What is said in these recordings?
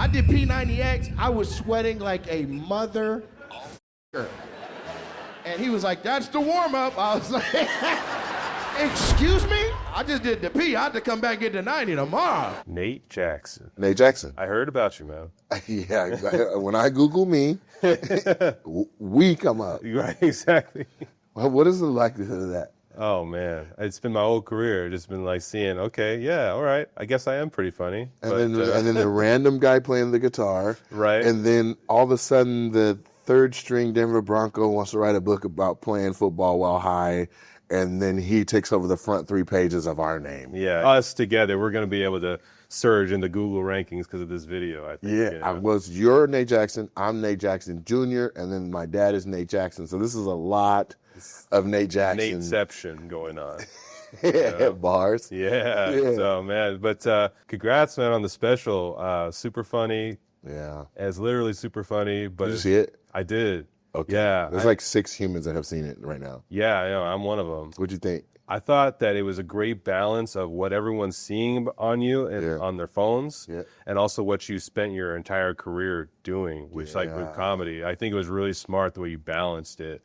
I did P90X. I was sweating like a mother. And he was like, that's the warm-up. I was like, excuse me? I just did the P. I have to come back and get the 90 tomorrow. Nate Jackson. Nate Jackson. I heard about you, man. Yeah, when I Google me, we come up. Right, exactly. Well, what is the likelihood of that? Oh, man. It's been my whole career. Just been like seeing, okay, yeah, all right. I guess I am pretty funny. And then the random guy playing the guitar. Right. And then all of a sudden the third string Denver Bronco wants to write a book about playing football while high. And then he takes over the front 3 pages of our name. Yeah, us together, we're going to be able to surge in the Google rankings because of this video, I think. Yeah, you know? you're Nate Jackson, I'm Nate Jackson Jr., and then my dad is Nate Jackson. So this is a lot of Nate Jackson. Nateception going on. Bars. Yeah. So, man, but congrats, man, on the special. Super funny. Yeah. It's literally super funny. But Did you see it? I did. Okay. Yeah. There's like 6 humans that have seen it right now. Yeah, I know. I'm one of them. What'd you think? I thought that it was a great balance of what everyone's seeing on you and on their phones, and also what you spent your entire career doing, which like with comedy. I think it was really smart the way you balanced it,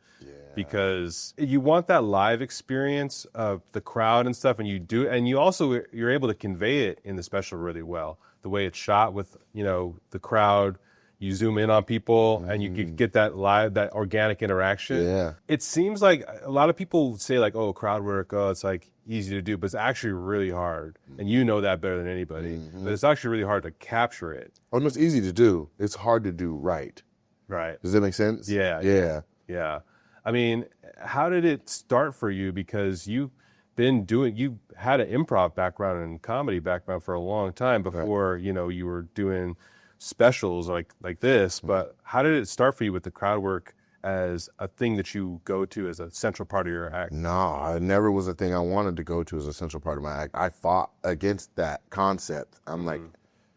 because you want that live experience of the crowd and stuff, and you're able to convey it in the special really well. The way it's shot with the crowd. You zoom in on people and you get that live, that organic interaction. Yeah. It seems like a lot of people say like, oh, crowd work, oh, it's like easy to do, but it's actually really hard. And you know that better than anybody. But it's actually really hard to capture it. Oh, no, it's easy to do. It's hard to do right. Right. Does that make sense? Yeah. I mean, how did it start for you? Because you had an improv background and comedy background for a long time before, you were doing specials like this, but how did it start for you with the crowd work as a thing that you go to as a central part of your act? No, it never was a thing I wanted to go to as a central part of my act. I fought against that concept. I'm like,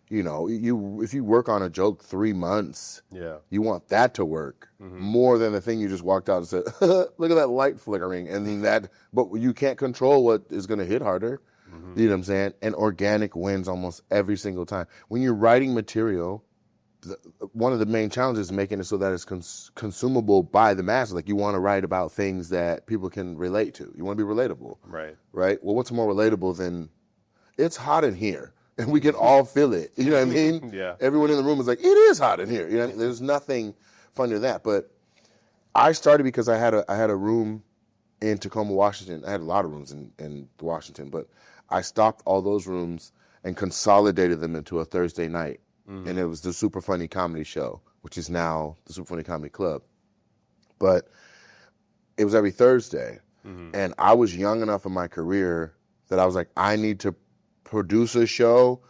if you work on a joke 3 months, you want that to work more than the thing you just walked out and said, look at that light flickering, but you can't control what is going to hit harder. You know what I'm saying? And organic wins almost every single time. When you're writing material, one of the main challenges is making it so that it's consumable by the masses. Like you want to write about things that people can relate to. You want to be relatable. Right. Well, what's more relatable than it's hot in here and we can all feel it. You know what I mean? Yeah. Everyone in the room is like, it is hot in here. You know what I mean? There's nothing funny to that. But I started because I had a room in Tacoma, Washington. I had a lot of rooms in Washington, but I stopped all those rooms and consolidated them into a Thursday night. And it was the Super Funny Comedy Show, which is now the Super Funny Comedy Club. But it was every Thursday. And I was young enough in my career that I was like, I need to produce a show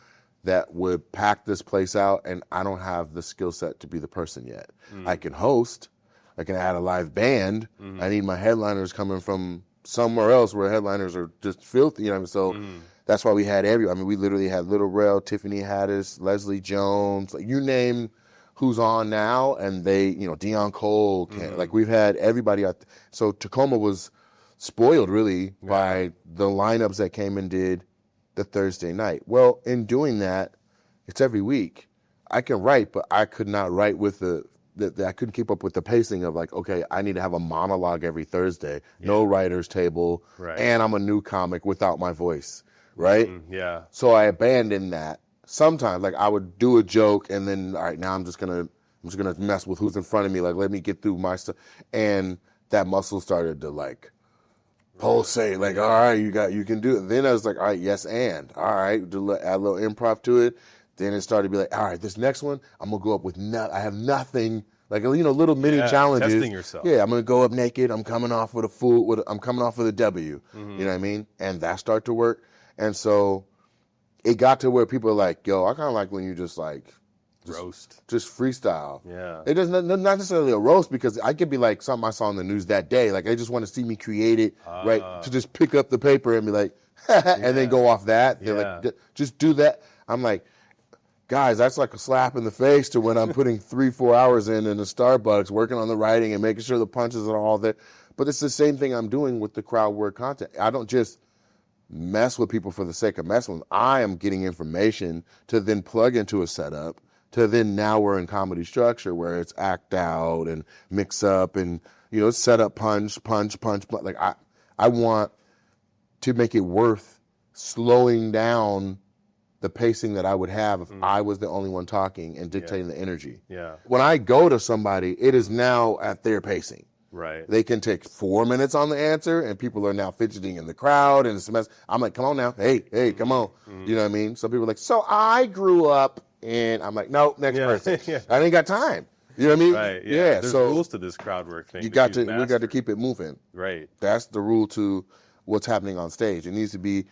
that would pack this place out, and I don't have the skill set to be the person yet. I can host. I can add a live band. I need my headliners coming from somewhere else where headliners are just filthy, so that's why we had we literally had Little Rel, Tiffany Haddish, Leslie Jones, like you name who's on now, and they, Deion Cole, like we've had everybody out. So Tacoma was spoiled really by the lineups that came and did the Thursday night. Well, in doing that, it's every week. I can write, but I could not write with I couldn't keep up with the pacing of like, okay, I need to have a monologue every Thursday, no writer's table, and I'm a new comic without my voice, right? So I abandoned that. Sometimes, like I would do a joke and then, all right, now I'm just gonna mess with who's in front of me. Like, let me get through my stuff, and that muscle started to like pulsate. Like, all right, you can do it. Then I was like, all right, yes, and all right, add a little improv to it. Then it started to be like, all right, this next one, I'm going to go up with I have nothing, like, little mini challenges. Testing yourself. Yeah, I'm going to go up naked. I'm coming off with I'm coming off with a W. You know what I mean? And that started to work. And so it got to where people are like, yo, I kind of like when you just like, roast. Just freestyle. Yeah. It doesn't, not necessarily a roast, because I could be like something I saw in the news that day. Like, they just want to see me create it, right? To just pick up the paper and be like, and then go off that. They're like, just do that. I'm like, guys, that's like a slap in the face to when I'm putting 3-4 hours in a Starbucks, working on the writing and making sure the punches are all there. But it's the same thing I'm doing with the crowd work content. I don't just mess with people for the sake of messing with them. I am getting information to then plug into a setup to then now we're in comedy structure where it's act out and mix up and, you know, set up punch. Like I want to make it worth slowing down the pacing that I would have if I was the only one talking and dictating the energy. Yeah. When I go to somebody, it is now at their pacing. Right. They can take 4 minutes on the answer, and people are now fidgeting in the crowd, and it's a mess. I'm like, come on now. Hey, come on. You know what I mean? Some people are like, so I grew up, and I'm like, no, next person. I ain't got time. You know what I mean? Right. Yeah. There's so rules to this crowd work thing. we got to keep it moving. Right. That's the rule to what's happening on stage. It needs to be.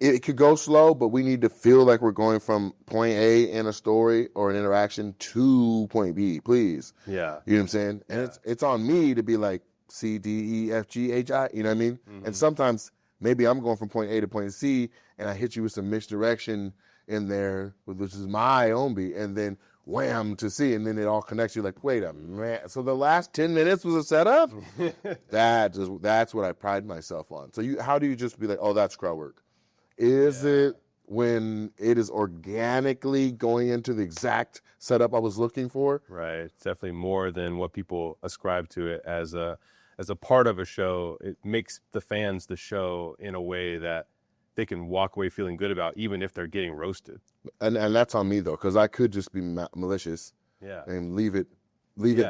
It could go slow, but we need to feel like we're going from point A in a story or an interaction to point B, please. Yeah. You know what I'm saying? And it's on me to be like C, D, E, F, G, H, I. You know what I mean? And sometimes maybe I'm going from point A to point C, and I hit you with some misdirection in there, which is my own beat, and then wham to C, and then it all connects. You're like, wait a minute. So the last 10 minutes was a setup? That's what I pride myself on. So how do you just be like, oh, that's crowd work? Is it when it is organically going into the exact setup I was looking for? Right. It's definitely more than what people ascribe to it as a part of a show. It makes the fans the show in a way that they can walk away feeling good about, even if they're getting roasted. And that's on me though, because I could just be malicious and leave it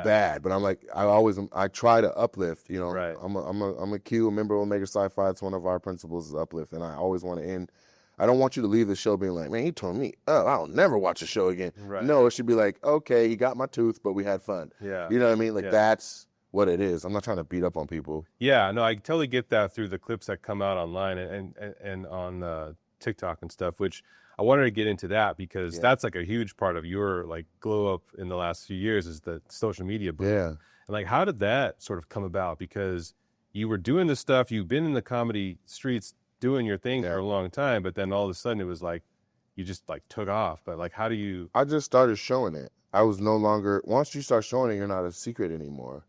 bad. But I'm like, I try to uplift. You know, right. I'm a Q, a member of Omega Sci-Fi. It's one of our principles is uplift, and I always want to end. I don't want you to leave the show being like, man, he told me, oh, I'll never watch a show again. Right. No, it should be like, okay, he got my tooth, but we had fun. Yeah. You know what I mean? Like that's what it is. I'm not trying to beat up on people. Yeah, no, I totally get that through the clips that come out online and on TikTok and stuff, which I wanted to get into that because that's like a huge part of your like glow up in the last few years is the social media boom. Yeah. And like, how did that sort of come about? Because you were doing this stuff, you've been in the comedy streets doing your thing for a long time, but then all of a sudden it was like, you just like took off. But like, how do you? I just started showing it. I was no longer, once you start showing it, you're not a secret anymore.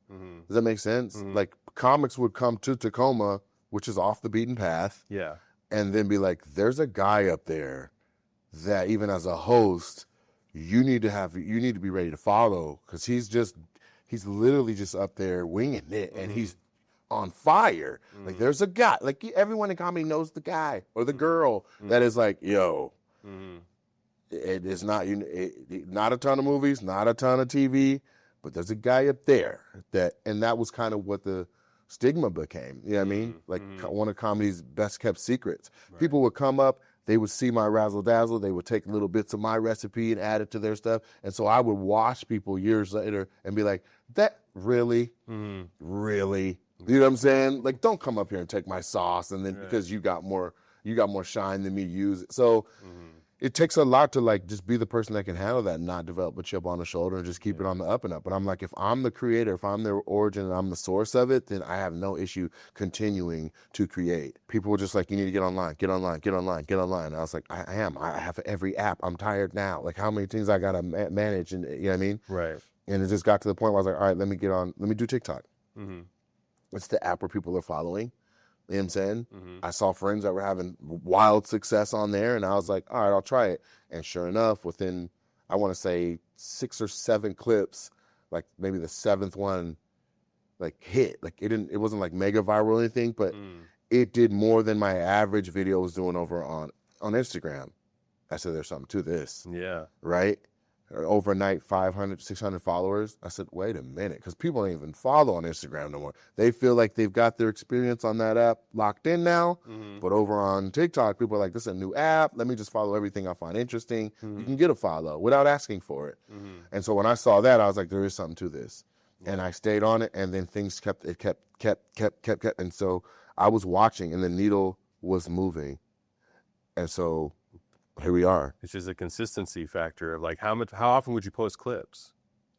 Does that make sense? Like comics would come to Tacoma, which is off the beaten path. Yeah. And then be like, there's a guy up there that even as a host, you need to be ready to follow because he's literally just up there winging it and he's on fire. Like there's a guy, like everyone in comedy knows the guy or the girl that is like, yo, it is not, not a ton of movies, not a ton of TV, but there's a guy up there and that was kind of what the stigma became. You know what I mean? Like one of comedy's best kept secrets. Right. People would come up, they would see my razzle dazzle, they would take little bits of my recipe and add it to their stuff. And so I would watch people years later and be like, that really? Really? You know what I'm saying? Like, don't come up here and take my sauce and then because you got more shine than me, use it. So it takes a lot to like just be the person that can handle that and not develop a chip on the shoulder and just keep it on the up and up. But I'm like, if I'm the creator, if I'm the origin and I'm the source of it, then I have no issue continuing to create. People were just like, you need to get online. And I was like, I am. I have every app. I'm tired now. Like how many things I got to manage and you know what I mean? Right. And it just got to the point where I was like, all right, let me do TikTok. It's the app where people are following. You know what I'm saying? I saw friends that were having wild success on there, and I was like, all right, I'll try it. And sure enough, within, I want to say 6 or 7 clips, like maybe the 7th one, like hit. Like it wasn't like mega viral or anything, but it did more than my average video was doing over on Instagram. I said, there's something to this. Yeah. Right? Overnight 500, 600 followers. I said, wait a minute, because people don't even follow on Instagram no more. They feel like they've got their experience on that app locked in now, but over on TikTok, people are like, this is a new app. Let me just follow everything I find interesting. You can get a follow without asking for it. And so when I saw that, I was like, there is something to this. And I stayed on it, and then things kept. And so I was watching, and the needle was moving. And so here we are. It's just a consistency factor of like how often would you post clips?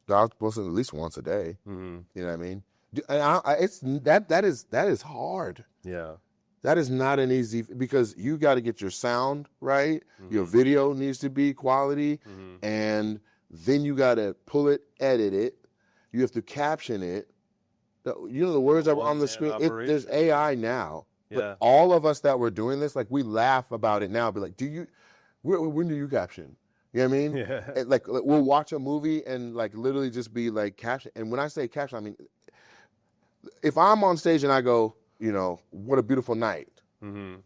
I was posting at least once a day. You know what I mean? And that is hard. Yeah. That is not an easy, because you got to get your sound right. Your video needs to be quality, and then you got to pull it, edit it. You have to caption it. You know the words that were on the screen. There's AI now. But all of us that were doing this, like we laugh about it now. Be like, when do you caption? You know You know what I mean? Yeah. Like we'll watch a movie and like literally just be like caption. And when I say caption, I mean if I'm on stage and I go, what a beautiful night.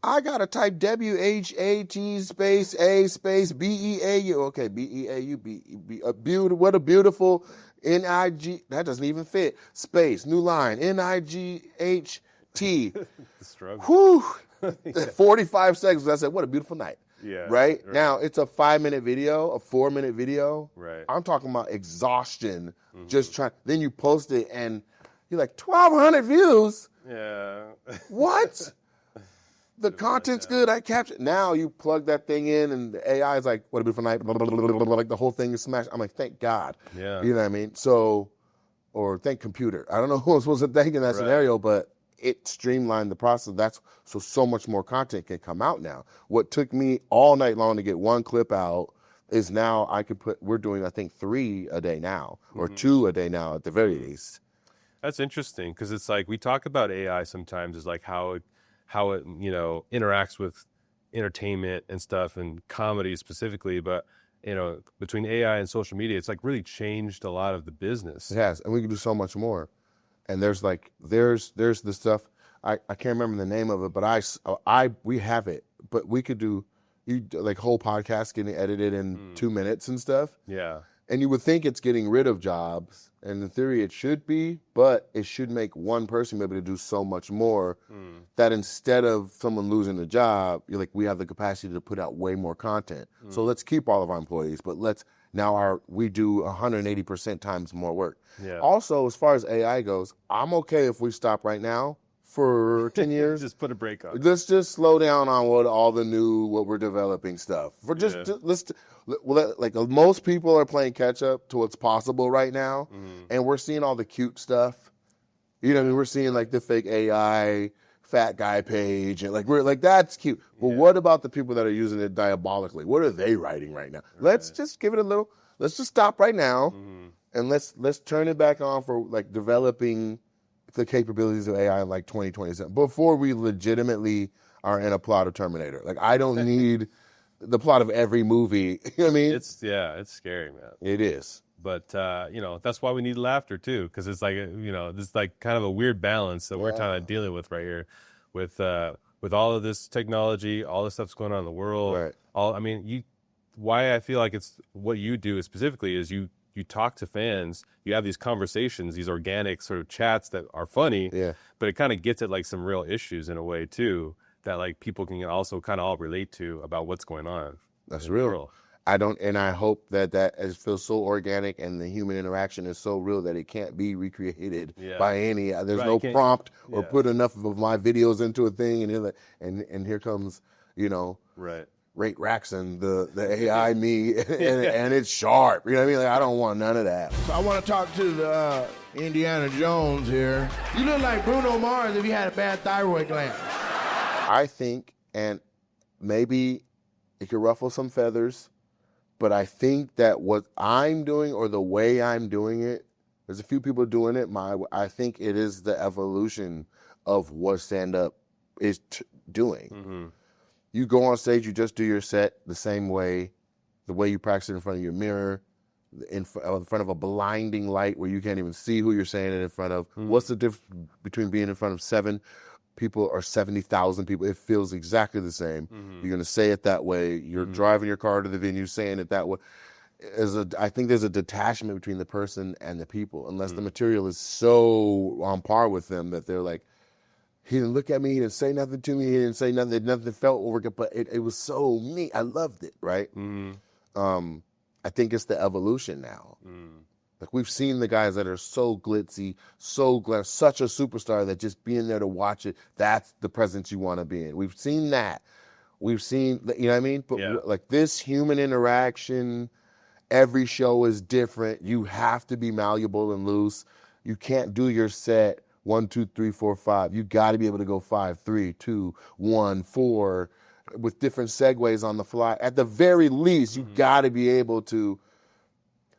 I gotta type WHAT space A space BEAU. Okay, BEAU. What a beautiful NIG. That doesn't even fit. Space new line NIGHT. The struggle. Whew. 45 seconds. I said, what a beautiful night. Yeah. Right? Now it's a 5-minute video, a 4-minute video. Right. I'm talking about exhaustion. Just trying. Then you post it and you're like 1,200 views. Yeah. What? The content's good. I captured. Now you plug that thing in, and the AI is like, "What a beautiful night!" Blah, blah, blah, blah, blah, like the whole thing is smashed. I'm like, "Thank God." Yeah. You know what I mean? So, or thank computer. I don't know who I'm supposed to thank in that scenario, but it streamlined the process. So much more content can come out now. What took me all night long to get one clip out is now I could put. We're doing I think 3 a day now, or 2 a day now at the very least. That's interesting because it's like we talk about AI sometimes as like how it interacts with entertainment and stuff and comedy specifically, but between AI and social media, it's like really changed a lot of the business. It has, and we can do so much more. And there's the stuff I can't remember the name of it, but we have it, but we could do like whole podcasts getting edited in 2 minutes and stuff. Yeah. And you would think it's getting rid of jobs, and in theory it should be, but it should make one person be able to do so much more that instead of someone losing a job, you're like, we have the capacity to put out way more content. So let's keep all of our employees, but we do 180% times more work. Yeah. Also, as far as AI goes, I'm okay if we stop right now for 10 years. Just put a break on. Let's just slow down on what we're developing stuff. Like most people are playing catch up to what's possible right now, and we're seeing all the cute stuff. You know what I mean? We're seeing like the fake AI fat guy page, and we're like that's cute. But what about the people that are using it diabolically? What are they writing right now? Right. Let's just give it a little. Let's just stop right now, and let's turn it back on for like developing the capabilities of AI in like 2027 before we legitimately are in a plot of Terminator. Like I don't need the plot of every movie. You know what I mean? It's scary, man. It is. But that's why we need laughter too, because it's like this like kind of a weird balance that we're kind of dealing with right here, with all of this technology, all the stuff that's going on in the world. Right. Why I feel like it's what you do specifically is you talk to fans, you have these conversations, these organic sort of chats that are funny. Yeah. But it kind of gets at like some real issues in a way too, that like people can also kind of all relate to about what's going on. That's real. I hope that feels so organic and the human interaction is so real that it can't be recreated by any. There's no prompt or put enough of my videos into a thing and here comes, right. Ray Raxon, the AI me, and it's sharp. You know what I mean? Like, I don't want none of that. So I want to talk to the Indiana Jones here. You look like Bruno Mars if you had a bad thyroid gland. I think, and maybe it could ruffle some feathers, but I think that what I'm doing or the way I'm doing it, there's a few people doing it. I think it is the evolution of what stand-up is doing. Mm-hmm. You go on stage, you just do your set the same way, the way you practice it in front of your mirror, in front of a blinding light where you can't even see who you're saying it in front of. Mm-hmm. What's the difference between being in front of 7 people or 70,000 people? It feels exactly the same. Mm-hmm. You're going to say it that way. You're driving your car to the venue saying it that way. I think there's a detachment between the person and the people, unless the material is so on par with them that they're like, he didn't look at me, he didn't say nothing to me, he didn't say nothing, nothing felt over, but it was so neat. I loved it, right? Mm-hmm. I think it's the evolution now. Mm. Like we've seen the guys that are so glitzy, so such a superstar that just being there to watch it, that's the presence you want to be in. We've seen that. We've seen, you know what I mean? But like this human interaction, every show is different. You have to be malleable and loose. You can't do your set 1, 2, 3, 4, 5. You got to be able to go 5, 3, 2, 1, 4 with different segues on the fly. At the very least, you got to be able to.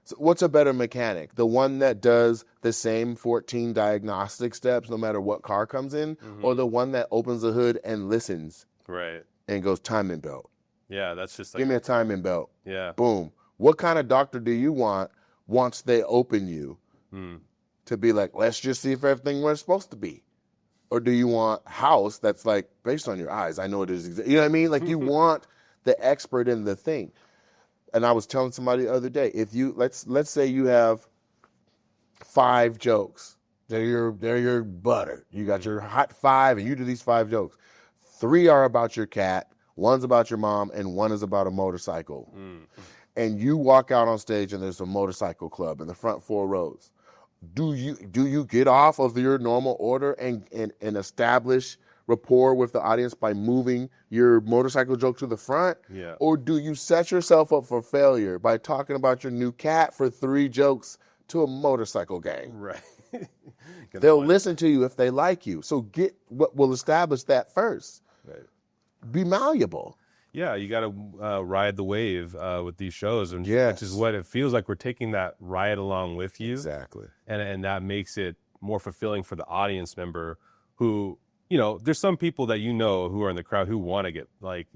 So what's a better mechanic? The one that does the same 14 diagnostic steps no matter what car comes in, or the one that opens the hood and listens, right, and goes timing belt. Yeah, that's just like, give me a timing belt. Yeah, boom. What kind of doctor do you want once they open you to be like, let's just see if everything was supposed to be? Or do you want House that's like, based on your eyes, I know it is, you know what I mean? Like you want the expert in the thing. And I was telling somebody the other day, if you, let's say you have 5 jokes. They're your butter. You got your hot 5 and you do these 5 jokes. 3 are about your cat, 1's about your mom, and 1 is about a motorcycle. And you walk out on stage and there's a motorcycle club in the front 4 rows. Do you get off of your normal order and establish rapport with the audience by moving your motorcycle joke to the front? Yeah. Or do you set yourself up for failure by talking about your new cat for 3 jokes to a motorcycle gang? Right. They'll listen to you if they like you. So we'll establish that first. Right. Be malleable. Yeah, you got to ride the wave with these shows, and Yes. which is what it feels like. We're taking that ride along with you, Exactly. and that makes it more fulfilling for the audience member. Who, there's some people that who are in the crowd who want to get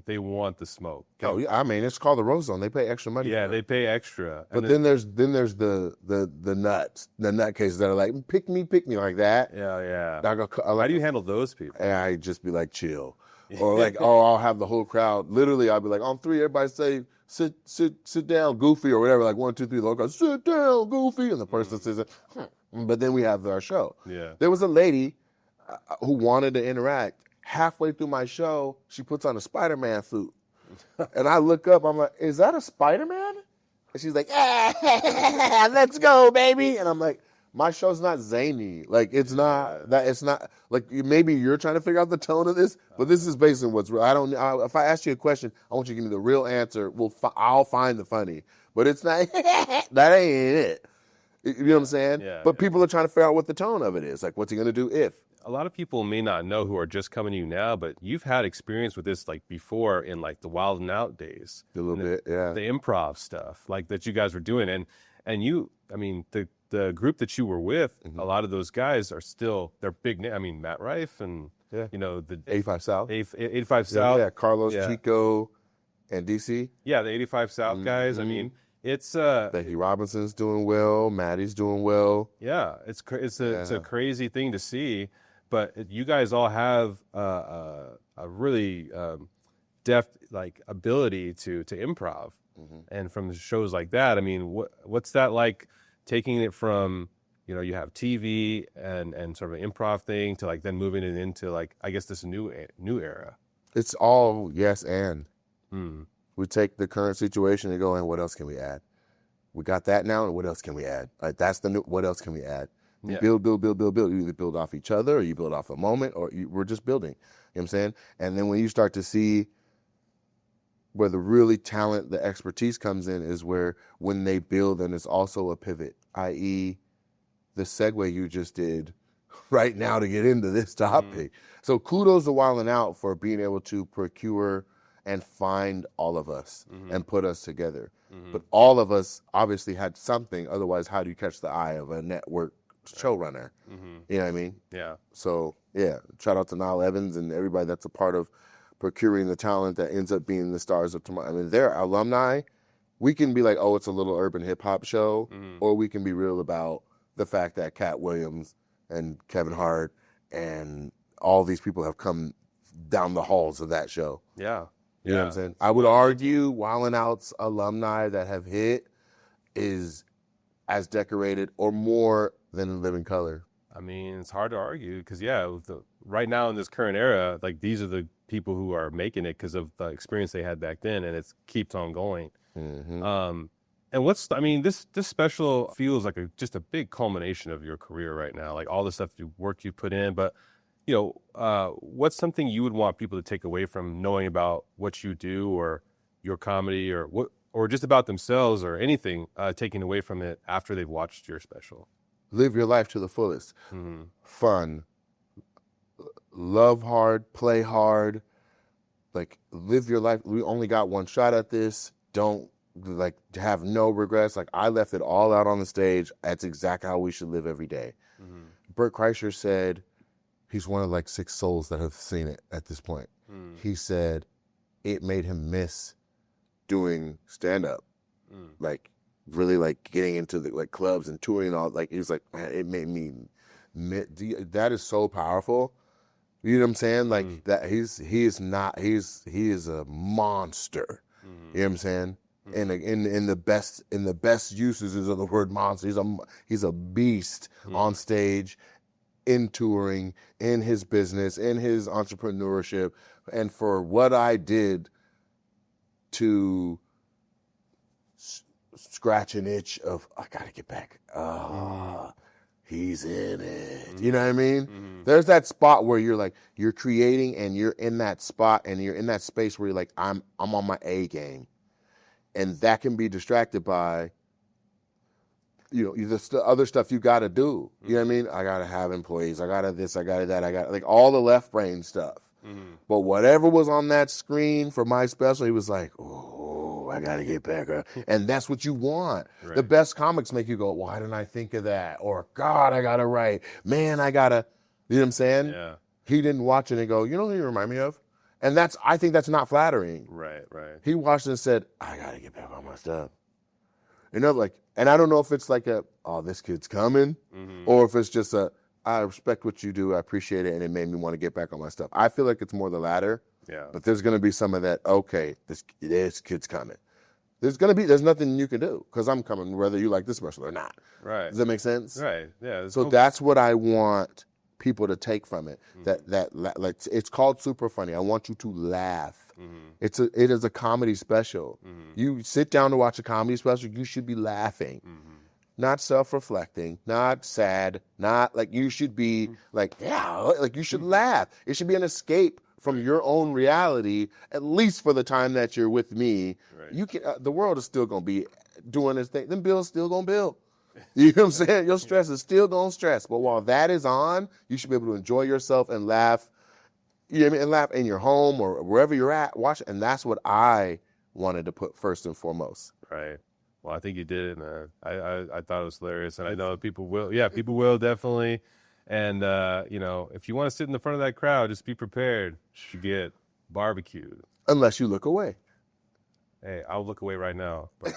they want the smoke. Oh yeah, I mean it's called the Rose Zone. They pay extra money. Yeah, for they it. pay extra. But then there's the nuts, the nut cases that are like pick me like that. Yeah. How do you handle those people? And I just be like chill, or like I'll have the whole crowd. Literally, I'll be like on 3, everybody say sit down, Goofy, or whatever. Like 1, 2, 3, the whole crowd sit down, Goofy, and the person says it. But then we have our show. Yeah. There was a lady who wanted to interact. Halfway through my show, she puts on a Spider-Man suit. And I look up, I'm like, is that a Spider-Man? And she's like, let's go, baby. And I'm like, my show's not zany. Like, it's not, like, maybe you're trying to figure out the tone of this, but this is based on what's real. If I ask you a question, I want you to give me the real answer. I'll find the funny. But it's not, that ain't it. You know what I'm saying? Yeah, but people are trying to figure out what the tone of it is. Like, what's he going to do if? A lot of people may not know who are just coming to you now, but you've had experience with this before in the Wild and Out days. A little bit, yeah. The improv stuff that you guys were doing. And you, I mean, the group that you were with, a lot of those guys are still, they're big. I mean, Matt Rife and, the 85 South. 85 South. Yeah, Carlos, Chico, and DC. Yeah, the 85 South guys. I mean, it's Becky Robinson's doing well. Maddie's doing well. Yeah, it's a crazy thing to see, but you guys all have a really deft ability to improv, and from shows like that. I mean, what's that like? Taking it from you have TV and sort of an improv thing to then moving it into I guess this new era. It's all yes and. We take the current situation and go, and what else can we add? We got that now, and what else can we add? That's the new, what else can we add? Yeah. Build. You either build off each other, or you build off a moment, or we're just building. You know what I'm saying? And then when you start to see where the really talent, the expertise comes in is when they build, and it's also a pivot, i.e. the segue you just did right now to get into this topic. So kudos to Wild 'N Out for being able to procure and find all of us and put us together. But all of us obviously had something. Otherwise, how do you catch the eye of a network showrunner? You know what I mean? Yeah. So, yeah, shout out to Niall Evans and everybody that's a part of procuring the talent that ends up being the stars of tomorrow. I mean, they're alumni. We can be like, oh, it's a little urban hip-hop show, or we can be real about the fact that Cat Williams and Kevin Hart and all these people have come down the halls of that show. Yeah. You know what I'm saying? I would argue Wild 'N Out's alumni that have hit is as decorated or more than In Living Color. I mean, it's hard to argue because, right now in this current era, these are the people who are making it because of the experience they had back then, and it keeps on going. And this special feels like just a big culmination of your career right now, all the stuff, work you put in, but what's something you would want people to take away from knowing about what you do or your comedy or just about themselves or anything taking away from it after they've watched your special? Live your life to the fullest. Fun. Love hard, play hard. Live your life. We only got one shot at this. Don't have no regrets. I left it all out on the stage. That's exactly how we should live every day. Bert Kreischer said, he's one of 6 souls that have seen it at this point. He said it made him miss doing stand-up like really like getting into the like clubs and touring and all. Like he was like, man, it made me. That is so powerful. You know what I'm saying? Like that he is a monster. You know what I'm saying? In the best uses of the word monster. He's a beast on stage, in touring, in his business, in his entrepreneurship, and for what I did to scratch an itch of I gotta get back. He's in it. You know what I mean? There's that spot where you're creating and you're in that spot and you're in that space where you're like, I'm on my A game. And that can be distracted by, the other stuff you got to do. You know what I mean? I got to have employees. I got to this, I got to that. I got like all the left brain stuff. But whatever was on that screen for my special, he was like, oh, I got to get back. And that's what you want. Right. The best comics make you go, why didn't I think of that? Or, God, I got to write. Man, I got to, you know what I'm saying? Yeah. He didn't watch it and go, you know who you remind me of? And I think that's not flattering. Right. He watched it and said, I got to get back on my stuff. And I don't know if it's like this kid's coming, or if it's just I respect what you do, I appreciate it, and it made me want to get back on my stuff. I feel like it's more the latter. Yeah. But there's going to be some of that, okay, this kid's coming. There's nothing you can do, because I'm coming whether you like this special or not. Right. Does that make sense? Right. Yeah. So that's what I want people to take from it. Like it's called Super Funny. I want you to laugh. It is a comedy special. You sit down to watch a comedy special, you should be laughing. Not self-reflecting, not sad, not like you should be like you should laugh. It should be an escape from your own reality, at least for the time that you're with me. Right. You can. The world is still gonna be doing its thing. Them bills still gonna bill. You know what I'm saying? Your stress is still gonna stress. But while that is on, you should be able to enjoy yourself and laugh. You know what I mean? And laugh in your home or wherever you're at. Watch it. And that's what I wanted to put first and foremost. Right. Well, I think you did it, man. I thought it was hilarious, and I know people will. Yeah, people will definitely. And if you want to sit in the front of that crowd, just be prepared to get barbecued. Unless you look away. Hey, I'll look away right now. But